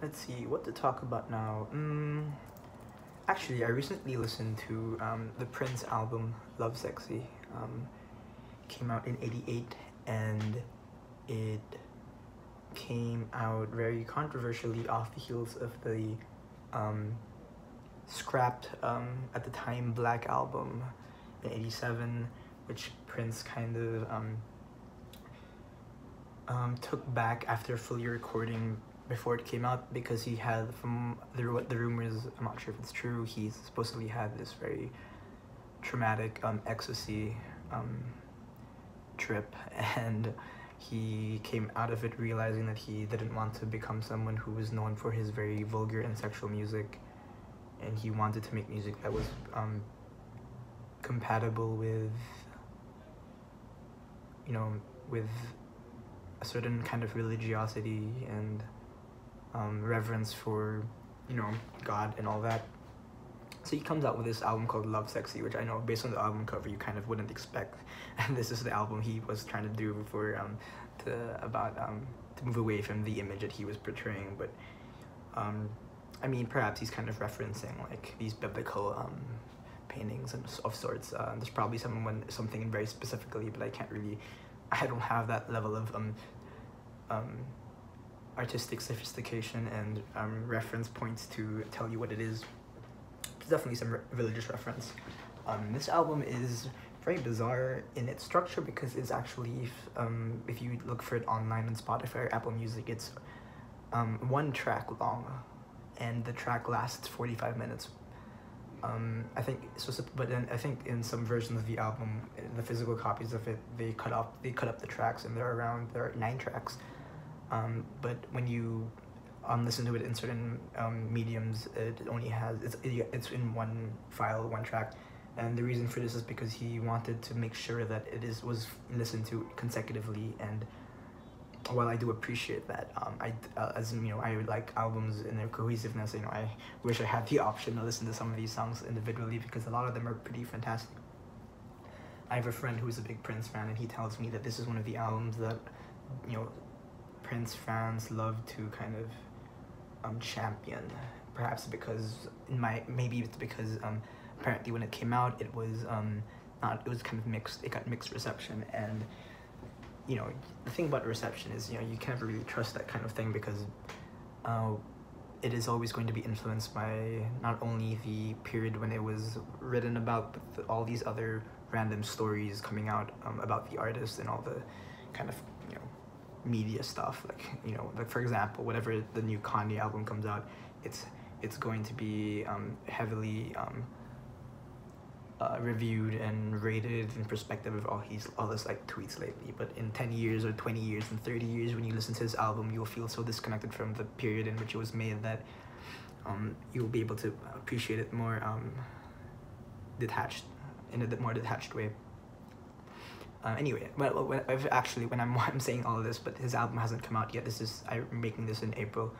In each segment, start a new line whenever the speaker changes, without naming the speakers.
Let's see what to talk about now. Actually, I recently listened to the Prince album Lovesexy. Came out in '88, and it came out very controversially off the heels of the scrapped at the time Black album in '87, which Prince kind of took back after fully recording before it came out, because he had, from the rumors, I'm not sure if it's true, he supposedly had this very traumatic ecstasy trip, and he came out of it realizing that he didn't want to become someone who was known for his very vulgar and sexual music, and he wanted to make music that was compatible with, with a certain kind of religiosity and reverence for, God and all that. So he comes out with this album called Lovesexy, which I know based on the album cover you kind of wouldn't expect. And this is the album he was trying to do for to move away from the image that he was portraying. But I mean, perhaps he's kind of referencing like these biblical paintings and of sorts. There's probably something very specifically, but I don't have that level of artistic sophistication and reference points to tell you what it is. There's definitely some religious reference. This album is very bizarre in its structure, because it's actually, if you look for it online on Spotify or Apple Music, it's one track long, and the track lasts 45 minutes. I think so, but then I think in some versions of the album, the physical copies of it, they cut up the tracks, and there are 9 tracks. But when you listen to it in certain mediums, it only has it's in one file, one track, and the reason for this is because he wanted to make sure that was listened to consecutively. And while I do appreciate that, I would like albums in their cohesiveness. I wish I had the option to listen to some of these songs individually, because a lot of them are pretty fantastic. I have a friend who's a big Prince fan, and he tells me that this is one of the albums that Prince fans love to kind of champion. Perhaps because maybe it's because apparently when it came out, it was it was kind of mixed. It got mixed reception, and the thing about reception is, you can never really trust that kind of thing, because it is always going to be influenced by not only the period when it was written about, but all these other random stories coming out about the artist, and all the kind of media stuff, like for example, whatever the new Kanye album comes out, it's going to be heavily reviewed and rated in perspective of all this like tweets lately. But in 10 years or 20 years and 30 years, when you listen to his album, you'll feel so disconnected from the period in which it was made that you'll be able to appreciate it more detached, in a bit more detached way. Anyway, when I'm saying all of this, but his album hasn't come out yet. I'm making this in April.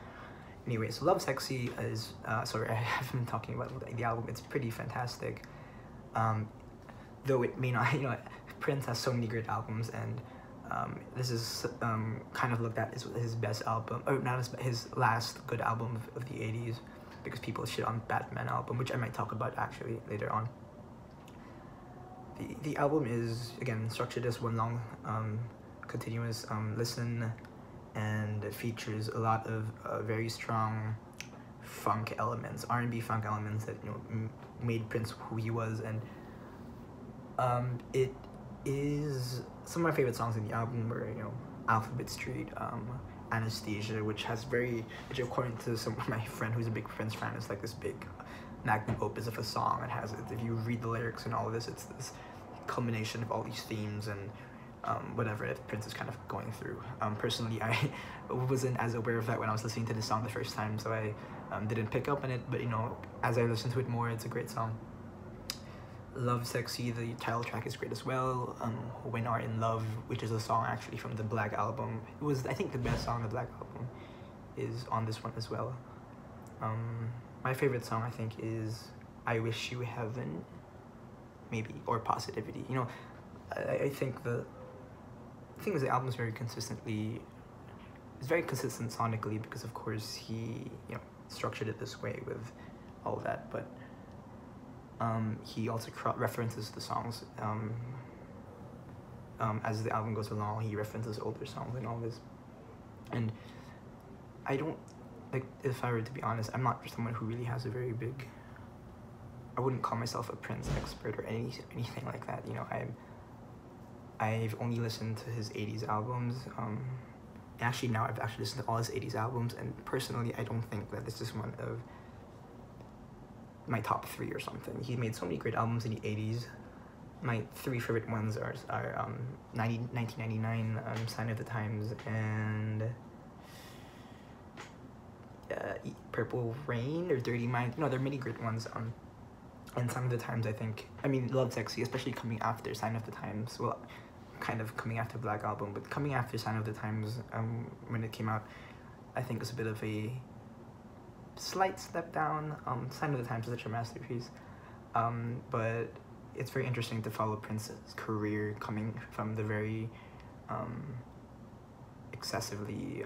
Anyway, so Lovesexy is sorry, I haven't been talking about the album. It's pretty fantastic. Though it may not, Prince has so many great albums, and this is kind of looked at as his best album, or not his last good album of the '80s, because people shit on Batman album, which I might talk about actually later on. The album is, again, structured as one long continuous listen, and it features a lot of very strong funk elements, R&B funk elements that made Prince who he was. And it is some of my favorite songs in the album were Alphabet Street, Anesthesia, which according to my friend who's a big Prince fan, is like this big magnum opus of a song. It has, if you read the lyrics and all of this, it's this culmination of all these themes and whatever that Prince is kind of going through. Personally, I wasn't as aware of that when I was listening to this song the first time, so I didn't pick up on it, but as I listen to it more, it's a great song. Lovesexy, the title track, is great as well. When Are in Love, which is a song actually from the Black album, it was, I think, the best song on the Black album, is on this one as well. My favorite song, I think, is I Wish You Heaven, maybe, or Positivity. I think the thing is, the album is very consistently it's very consistent sonically because of course he, you know, structured it this way with all of that, but he also references the songs as the album goes along. He references older songs and all this, and I don't, like, if I were to be honest, I'm not someone who really has a very big, I wouldn't call myself a Prince expert or anything like that, you know. I've only listened to his 80s albums, actually now I've actually listened to all his 80s albums, and personally I don't think that this is one of my top 3 or something. He made so many great albums in the 80s. My 3 favorite ones are 1999, Sign of the Times, and Purple Rain or Dirty Mind. You know, there are many great ones. And Sign of the Times, I think, I mean, Lovesexy, especially coming after Sign of the Times, well, kind of coming after Black Album, but coming after Sign of the Times, when it came out, I think was a bit of a slight step down. Sign of the Times is such a masterpiece, but it's very interesting to follow Prince's career coming from the very excessively,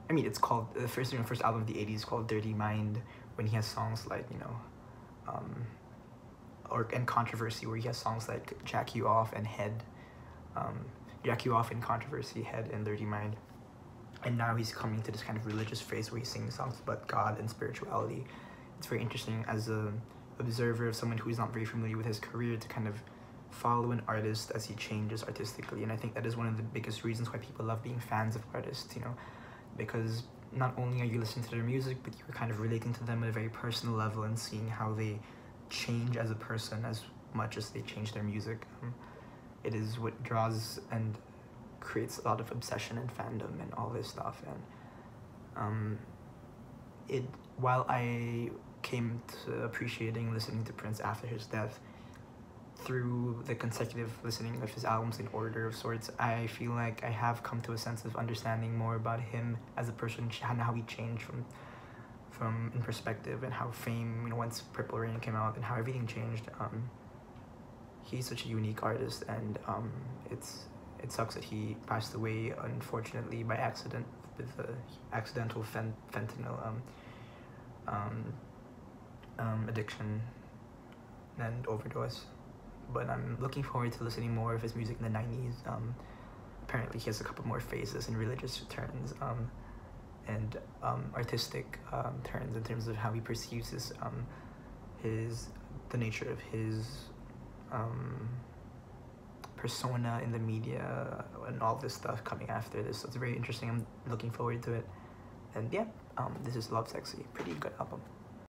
I mean, it's called, the first album of the 80s called Dirty Mind, when he has songs like, you know, and Controversy, where he has songs like Jack You Off and Head, Jack You Off and Controversy, Head, and Dirty Mind. And now he's coming to this kind of religious phase where he's singing songs about God and spirituality. It's very interesting as a observer of someone who is not very familiar with his career to kind of follow an artist as he changes artistically. And I think that is one of the biggest reasons why people love being fans of artists, you know, because not only are you listening to their music, but you're kind of relating to them at a very personal level and seeing how they change as a person as much as they change their music. It is what draws and creates a lot of obsession and fandom and all this stuff. And while I came to appreciating listening to Prince after his death through the consecutive listening of his albums in order of sorts, I feel like I have come to a sense of understanding more about him as a person and how he changed from in perspective, and how fame, you know, once Purple Rain came out, and how everything changed. He's such a unique artist, and it sucks that he passed away, unfortunately, by accident with accidental fentanyl addiction and overdose. But I'm looking forward to listening more of his music in the 90s. Apparently he has a couple more phases and religious turns, and artistic turns in terms of how he perceives the nature of his persona in the media and all this stuff coming after this. So it's very interesting. I'm looking forward to it. And yeah, this is Lovesexy. Pretty good album.